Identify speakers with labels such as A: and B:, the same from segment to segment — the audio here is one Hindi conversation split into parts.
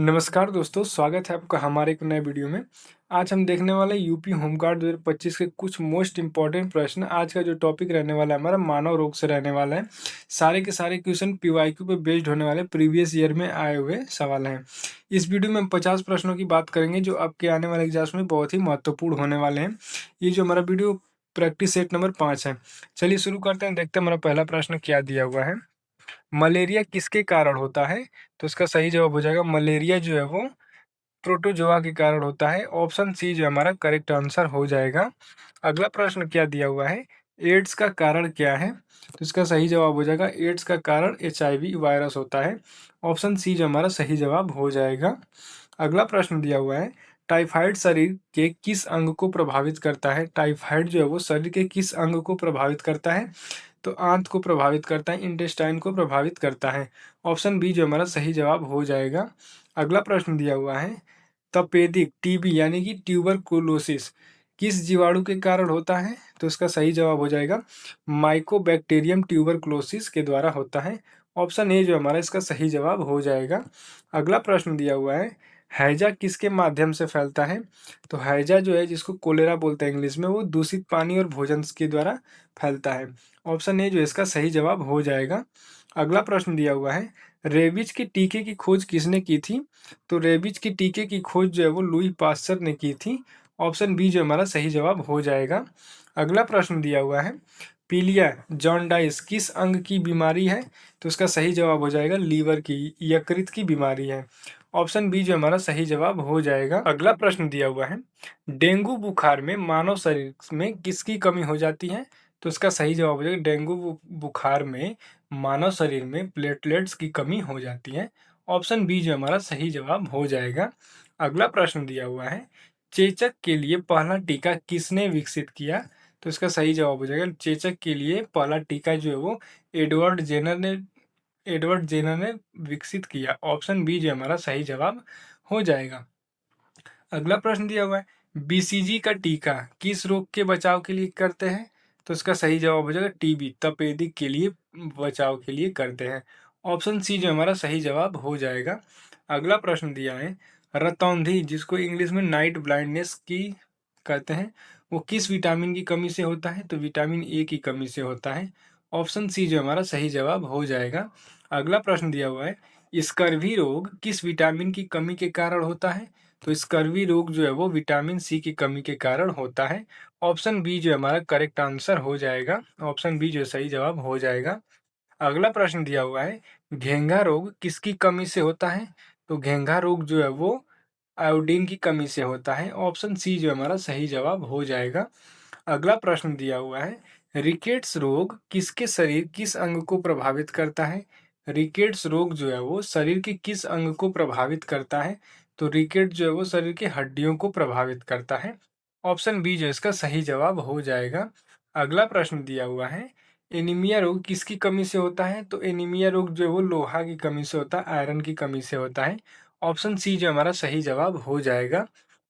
A: नमस्कार दोस्तों, स्वागत है आपका हमारे एक नए वीडियो में। आज हम देखने वाले हैं यूपी होमगार्ड 2025 के कुछ मोस्ट इंपॉर्टेंट प्रश्न। आज का जो टॉपिक रहने वाला है हमारा मानव रोग से रहने वाला है। सारे के सारे क्वेश्चन पीवाईक्यू पे बेस्ड होने वाले प्रीवियस ईयर में आए हुए सवाल हैं। इस वीडियो में हम 50 प्रश्नों की बात करेंगे जो आपके आने वाले एग्जाम्स में बहुत ही महत्वपूर्ण होने वाले हैं। ये जो हमारा वीडियो प्रैक्टिस सेट नंबर 5 है। चलिए शुरू करते हैं, देखते हैं हमारा पहला प्रश्न क्या दिया हुआ है। मलेरिया किसके कारण होता है? तो इसका सही जवाब हो जाएगा मलेरिया जो है वो प्रोटोजोआ के कारण होता है। ऑप्शन सी जो हमारा करेक्ट आंसर हो जाएगा। अगला प्रश्न क्या दिया हुआ है, एड्स का कारण क्या है? तो इसका सही जवाब हो जाएगा एड्स का कारण एचआईवी वायरस होता है। ऑप्शन सी जो हमारा सही जवाब हो जाएगा। अगला प्रश्न दिया हुआ है, टाइफाइड शरीर के किस अंग को प्रभावित करता है? टाइफाइड जो है वो शरीर के किस अंग को प्रभावित करता है? तो आंत को प्रभावित करता है, इंटेस्टाइन को प्रभावित करता है। ऑप्शन बी जो हमारा सही जवाब हो जाएगा। अगला प्रश्न दिया हुआ है, तपेदिक टीबी यानी कि ट्यूबरकुलोसिस किस जीवाणु के कारण होता है? तो इसका सही जवाब हो जाएगा माइकोबैक्टीरियम ट्यूबरकुलोसिस के द्वारा होता है। ऑप्शन ए जो हमारा इसका सही जवाब हो जाएगा। अगला प्रश्न दिया हुआ है, हैजा किसके माध्यम से फैलता है? तो हैजा जो है जिसको कोलेरा बोलते हैं इंग्लिश में, वो दूषित पानी और भोजन के द्वारा फैलता है। ऑप्शन ए जो इसका सही जवाब हो जाएगा। अगला प्रश्न दिया हुआ है, रेबीज के टीके की खोज किसने की थी? तो रेबीज के टीके की खोज जो है वो लुई पास्चर ने की थी। ऑप्शन बी जो हमारा सही जवाब हो जाएगा। अगला प्रश्न दिया हुआ है, पीलिया जॉन्डाइस किस अंग की बीमारी है? तो इसका सही जवाब हो जाएगा लीवर की, यकृत की बीमारी है। ऑप्शन बी जो हमारा सही जवाब हो जाएगा। अगला प्रश्न दिया हुआ है, डेंगू बुखार में मानव शरीर में किसकी कमी हो जाती है? तो इसका सही जवाब हो जाएगा डेंगू बुखार में मानव शरीर में प्लेटलेट्स की कमी हो जाती है। ऑप्शन बी जो हमारा सही जवाब हो जाएगा। अगला प्रश्न दिया हुआ है, चेचक के लिए पहला टीका किसने विकसित किया? तो इसका सही जवाब हो जाएगा चेचक के लिए पहला टीका जो है वो एडवर्ड जेनर ने विकसित किया। ऑप्शन बी जो हमारा सही जवाब हो जाएगा। अगला प्रश्न दिया हुआ है, बीसीजी का टीका किस रोग के बचाव के लिए करते हैं? तो इसका सही जवाब हो जाएगा टीबी, तपेदिक के लिए बचाव के लिए करते हैं। ऑप्शन सी जो हमारा सही जवाब हो जाएगा। अगला प्रश्न दिया है, रतौंधी जिसको इंग्लिश में नाइट ब्लाइंडनेस की कहते हैं, वो किस विटामिन की कमी से होता है? तो विटामिन ए की कमी से होता है। ऑप्शन सी जो हमारा सही जवाब हो जाएगा। अगला प्रश्न दिया हुआ है, स्कर्वी रोग किस विटामिन की कमी के कारण होता है? तो स्कर्वी रोग जो है वो विटामिन सी की कमी के कारण होता है। ऑप्शन बी जो हमारा करेक्ट आंसर हो जाएगा। ऑप्शन बी जो सही जवाब हो जाएगा। अगला प्रश्न दिया हुआ है, घेंघा रोग किसकी कमी से होता है? तो घेंघा रोग जो है वो आयोडीन की कमी से होता है। ऑप्शन सी जो हमारा सही जवाब हो जाएगा। अगला प्रश्न दिया हुआ है, रिकेट्स रोग किसके शरीर किस अंग को प्रभावित करता है? रिकेट्स रोग जो है वो शरीर के किस अंग को प्रभावित करता है? तो रिकेट जो है वो शरीर की हड्डियों को प्रभावित करता है। ऑप्शन बी जो इसका सही जवाब हो जाएगा। अगला प्रश्न दिया हुआ है, एनीमिया रोग किसकी कमी से होता है? तो एनीमिया रोग जो है वो लोहा की कमी से होता है, आयरन की कमी से होता है। ऑप्शन सी जो हमारा सही जवाब हो जाएगा।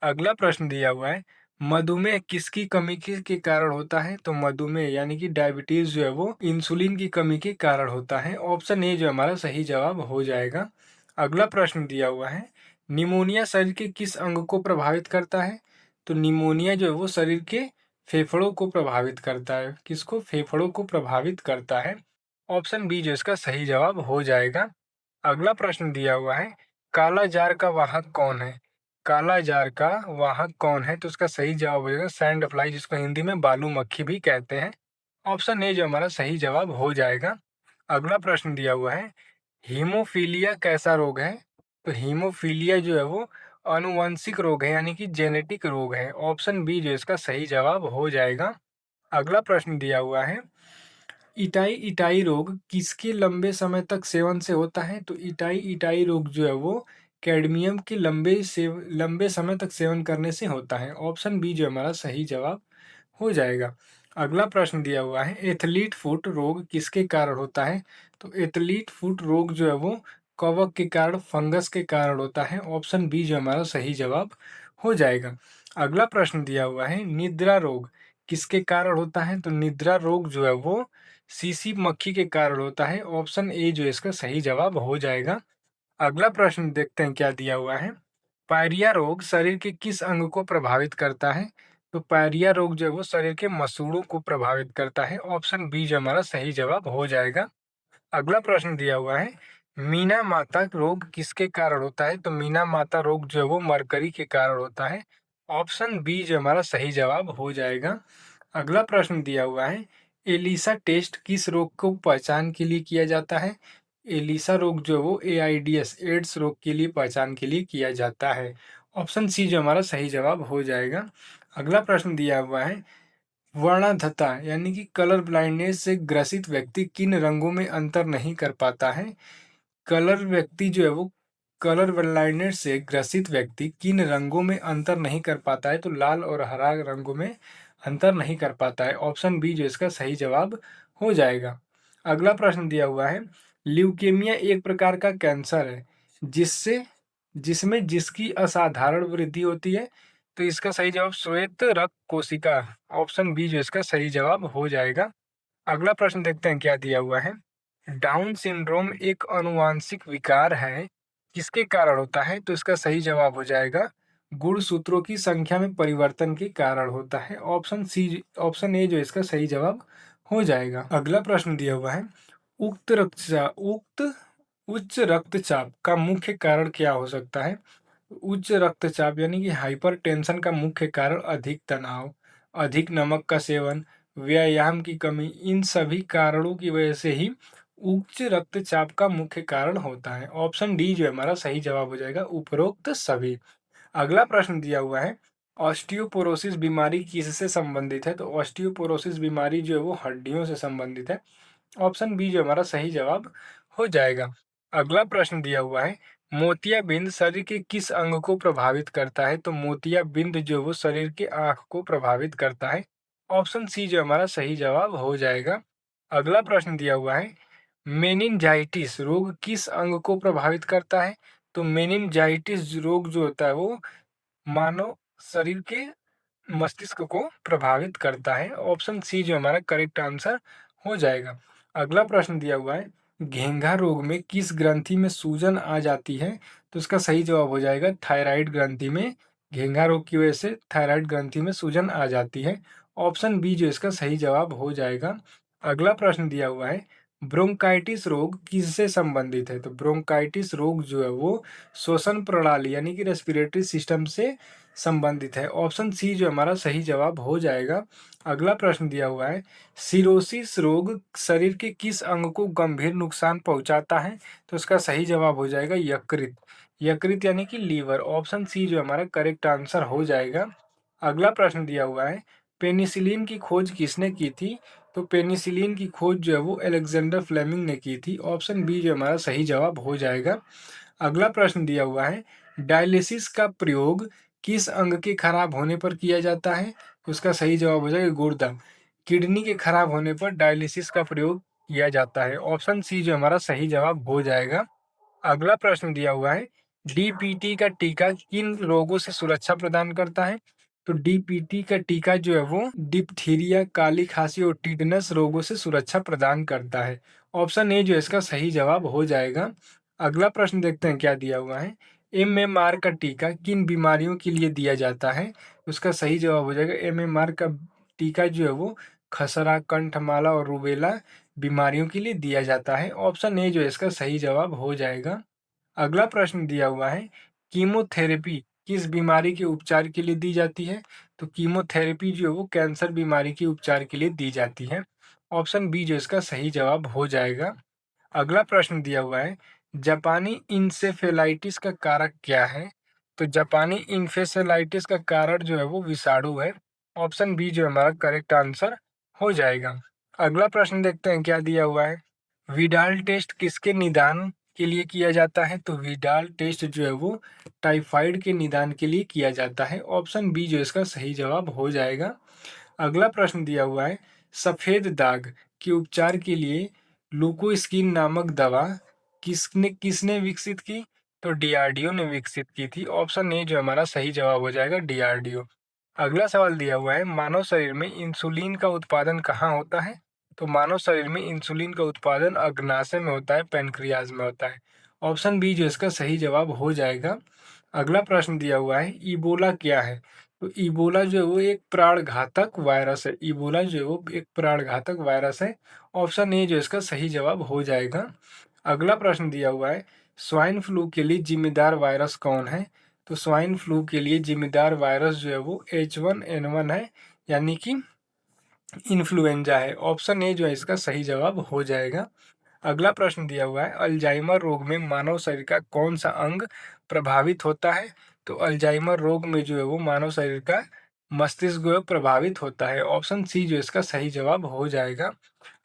A: अगला प्रश्न दिया हुआ है, मधुमेह किसकी कमी के कारण होता है? तो मधुमेह यानी कि डायबिटीज जो है वो इंसुलिन की कमी के कारण होता है। ऑप्शन ए जो हमारा सही जवाब हो जाएगा। अगला प्रश्न दिया हुआ है, निमोनिया शरीर के किस अंग को प्रभावित करता है? तो निमोनिया जो है वो शरीर के फेफड़ों को प्रभावित करता है। किसको? फेफड़ों को प्रभावित करता है। ऑप्शन बी जो इसका सही जवाब हो जाएगा। अगला प्रश्न दिया हुआ है, काला जार का वाहक कौन है? काला जार का वाहक कौन है? तो उसका सही जवाब हो जाएगा सैंड फ्लाई, जिसको हिंदी में बालू मक्खी भी कहते हैं। ऑप्शन ए जो हमारा सही जवाब हो जाएगा। अगला प्रश्न दिया हुआ है, हीमोफीलिया कैसा रोग है? तो हीमोफीलिया जो है वो आनुवंशिक रोग है यानी कि जेनेटिक रोग है। ऑप्शन बी जो इसका सही जवाब हो जाएगा। अगला प्रश्न दिया हुआ है, इटाई इटाई रोग किसके लंबे समय तक सेवन से होता है? तो इटाई इटाई रोग जो है वो कैडमियम के लंबे समय तक सेवन करने से होता है। ऑप्शन बी जो हमारा सही जवाब हो जाएगा। अगला प्रश्न दिया हुआ है, एथलीट फुट रोग किसके कारण होता है? तो एथलीट फुट रोग जो है वो कवक के कारण, फंगस के कारण होता है। ऑप्शन बी जो हमारा सही जवाब हो जाएगा। अगला प्रश्न दिया हुआ है, निद्रा रोग किसके कारण होता है? तो निद्रा रोग जो है वो सीसी मक्खी के कारण होता है। ऑप्शन ए जो इसका सही जवाब हो जाएगा। अगला प्रश्न देखते हैं क्या दिया हुआ है। पायरिया रोग शरीर के किस अंग को प्रभावित करता है? तो पायरिया रोग जो है वो शरीर के मसूड़ों को प्रभावित करता है। ऑप्शन बी जो हमारा सही जवाब हो जाएगा। अगला प्रश्न दिया हुआ है, मीना माता रोग किसके कारण होता है? तो मीना माता रोग जो है वो मरकरी के कारण होता है। ऑप्शन बी जो हमारा सही जवाब हो जाएगा। अगला प्रश्न दिया हुआ है, एलिसा टेस्ट किस रोग को पहचान के लिए किया जाता है? एलिसा रोग जो है वो एआईडीएस एड्स रोग के लिए पहचान के लिए किया जाता है। ऑप्शन सी जो हमारा सही जवाब हो जाएगा। अगला प्रश्न दिया हुआ है, वर्णांधता यानी कि कलर ब्लाइंडनेस से ग्रसित व्यक्ति किन रंगों में अंतर नहीं कर पाता है? कलर व्यक्ति जो है वो कलर ब्लाइंडनेस से ग्रसित व्यक्ति किन रंगों में अंतर नहीं कर पाता है? तो लाल और हरा रंगों में अंतर नहीं कर पाता है। ऑप्शन बी जो इसका सही जवाब हो जाएगा। अगला प्रश्न दिया हुआ है, ल्यूकेमिया एक प्रकार का कैंसर है जिससे जिसमें जिसकी असाधारण वृद्धि होती है। तो इसका सही जवाब श्वेत रक्त कोशिका, ऑप्शन बी जो इसका सही जवाब हो जाएगा। अगला प्रश्न देखते हैं क्या दिया हुआ है। डाउन सिंड्रोम एक अनुवांशिक विकार है, किसके कारण होता है? तो इसका सही जवाब हो जाएगा गुणसूत्रों की संख्या में परिवर्तन के कारण होता है। ऑप्शन ए जो इसका सही जवाब हो जाएगा। अगला प्रश्न दिया हुआ है, उक्त उच्च रक्तचाप का मुख्य कारण क्या हो सकता है? उच्च रक्तचाप यानी कि हाइपरटेंशन का मुख्य कारण अधिक तनाव, अधिक नमक का सेवन, व्यायाम की कमी, इन सभी कारणों की वजह से ही उच्च रक्तचाप का मुख्य कारण होता है। ऑप्शन डी जो है हमारा सही जवाब हो जाएगा, उपरोक्त सभी। अगला प्रश्न दिया हुआ है, ऑस्टियोपोरोसिस बीमारी किससे संबंधित है? तो ऑस्टियोपोरोसिस बीमारी जो है वो हड्डियों से संबंधित है। ऑप्शन बी जो हमारा सही जवाब हो जाएगा। अगला प्रश्न दिया हुआ है, मोतियाबिंद शरीर के किस अंग को प्रभावित करता है? तो मोतियाबिंद जो वो शरीर के आंख को प्रभावित करता है। ऑप्शन सी जो हमारा सही जवाब हो जाएगा। अगला प्रश्न दिया हुआ है, मेनिनजाइटिस रोग किस अंग को प्रभावित करता है? तो मेनिनजाइटिस रोग जो होता है वो मानव शरीर के मस्तिष्क को प्रभावित करता है। ऑप्शन सी जो हमारा करेक्ट आंसर हो जाएगा। अगला प्रश्न दिया हुआ है, घेंघा रोग में किस ग्रंथि में सूजन आ जाती है? तो इसका सही जवाब हो जाएगा थायराइड ग्रंथि में। घेंघा रोग की वजह से थायराइड ग्रंथि में सूजन आ जाती है। ऑप्शन बी जो इसका सही जवाब हो जाएगा। अगला प्रश्न दिया हुआ है, ब्रोंकाइटिस रोग किससे संबंधित है? तो ब्रोंकाइटिस रोग जो है वो श्वसन प्रणाली यानी कि रेस्पिरेटरी सिस्टम से संबंधित है। ऑप्शन सी जो हमारा सही जवाब हो जाएगा। अगला प्रश्न दिया हुआ है, सिरोसिस रोग शरीर के किस अंग को गंभीर नुकसान पहुंचाता है? तो इसका सही जवाब हो जाएगा यकृत। यकृत यानी कि लीवर। ऑप्शन सी जो हमारा करेक्ट आंसर हो जाएगा। अगला प्रश्न दिया हुआ है, पेनिसिलिन की खोज किसने की थी? तो पेनिसिलिन की खोज जो है वो अलेक्जेंडर फ्लेमिंग ने की थी। ऑप्शन बी जो हमारा सही जवाब हो जाएगा। अगला प्रश्न दिया हुआ है, डायलिसिस का प्रयोग किस अंग के खराब होने पर किया जाता है? उसका सही जवाब हो जाएगा गुर्दा। किडनी के खराब होने पर डायलिसिस का प्रयोग किया जाता है। ऑप्शन सी जो हमारा सही जवाब हो जाएगा। अगला प्रश्न दिया हुआ है, डीपीटी का टीका किन रोगों से सुरक्षा प्रदान करता है? तो डीपीटी का टीका जो है वो डिप्थीरिया, काली खांसी और टीटनस रोगों से सुरक्षा प्रदान करता है। ऑप्शन ए जो इसका सही जवाब हो जाएगा। अगला प्रश्न देखते हैं क्या दिया हुआ है, एमएमआर का टीका किन बीमारियों के लिए दिया जाता है? उसका सही जवाब हो जाएगा एमएमआर का टीका जो है वो खसरा, कंठमाला और रूबेला बीमारियों के लिए दिया जाता है। ऑप्शन ए जो है इसका सही जवाब हो जाएगा। अगला प्रश्न दिया हुआ है, कीमोथेरेपी किस बीमारी के उपचार के लिए दी जाती है? तो कीमोथेरेपी जो है वो कैंसर बीमारी के उपचार के लिए दी जाती है। ऑप्शन बी जो इसका सही जवाब हो जाएगा। अगला प्रश्न दिया हुआ है, जापानी इंसेफेलाइटिस का कारक क्या है? तो जापानी इंफेसेलाइटिस का कारक जो है वो विषाणु है। ऑप्शन बी जो हमारा करेक्ट आंसर हो जाएगा। अगला प्रश्न देखते हैं क्या दिया हुआ है, विडाल टेस्ट किसके निदान के लिए किया जाता है? तो विडाल टेस्ट जो है वो टाइफाइड के निदान के लिए किया जाता है। ऑप्शन बी जो इसका सही जवाब हो जाएगा। अगला प्रश्न दिया हुआ है, सफेद दाग के उपचार के लिए लुकोस्किन नामक दवा किसने किसने विकसित की? तो डीआरडीओ ने विकसित की थी। ऑप्शन ए जो हमारा सही जवाब हो जाएगा डीआरडीओ। अगला सवाल दिया हुआ है, मानव शरीर में इंसुलिन का उत्पादन कहाँ होता है? तो मानव शरीर में इंसुलिन का उत्पादन अग्नाशय में होता है, पैनक्रियाज में होता है। ऑप्शन बी जो इसका सही जवाब हो जाएगा। अगला प्रश्न दिया हुआ है, इबोला क्या है? तो इबोला जो है वो एक प्राणघातक वायरस है। इबोला जो है वो एक प्राणघातक वायरस है। ऑप्शन ए जो इसका सही जवाब हो जाएगा। अगला प्रश्न दिया हुआ है, स्वाइन फ्लू के लिए जिम्मेदार वायरस कौन है? तो स्वाइन फ्लू के लिए जिम्मेदार वायरस जो है वो H1N1 है, यानी कि इन्फ्लुएंजा है। ऑप्शन ए जो है इसका सही जवाब हो जाएगा। अगला प्रश्न दिया हुआ है, अल्जाइमर रोग में मानव शरीर का कौन सा अंग प्रभावित होता है? तो अल्जाइमर रोग में जो है वो मानव शरीर का मस्तिष्क जो है प्रभावित होता है। ऑप्शन सी जो इसका सही जवाब हो जाएगा।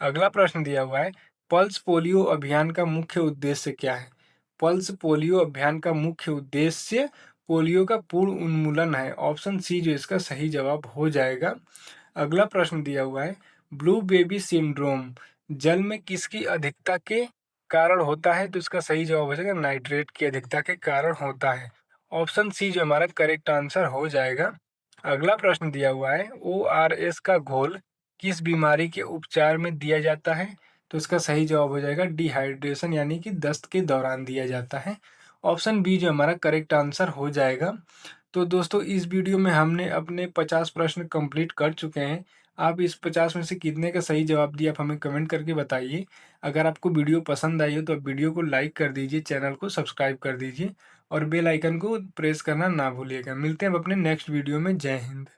A: अगला प्रश्न दिया हुआ है, पल्स पोलियो अभियान का मुख्य उद्देश्य क्या है? पल्स पोलियो अभियान का मुख्य उद्देश्य पोलियो का पूर्ण उन्मूलन है। ऑप्शन सी जो इसका सही जवाब हो जाएगा। अगला प्रश्न दिया हुआ है, ब्लू बेबी सिंड्रोम जल में किसकी अधिकता के कारण होता है? तो इसका सही जवाब हो जाएगा नाइट्रेट की अधिकता के कारण होता है। ऑप्शन सी जो हमारा करेक्ट आंसर हो जाएगा। अगला प्रश्न दिया हुआ है, ORS का घोल किस बीमारी के उपचार में दिया जाता है? तो इसका सही जवाब हो जाएगा डिहाइड्रेशन, यानी कि दस्त के दौरान दिया जाता है। ऑप्शन बी जो हमारा करेक्ट आंसर हो जाएगा। तो दोस्तों इस वीडियो में हमने अपने 50 प्रश्न कंप्लीट कर चुके हैं। आप इस 50 में से कितने का सही जवाब दिया आप हमें कमेंट करके बताइए। अगर आपको वीडियो पसंद आई हो तो आप वीडियो को लाइक कर दीजिए, चैनल को सब्सक्राइब कर दीजिए और बेल आइकन को प्रेस करना ना भूलिएगा। मिलते हैं अब अपने नेक्स्ट वीडियो में। जय हिंद।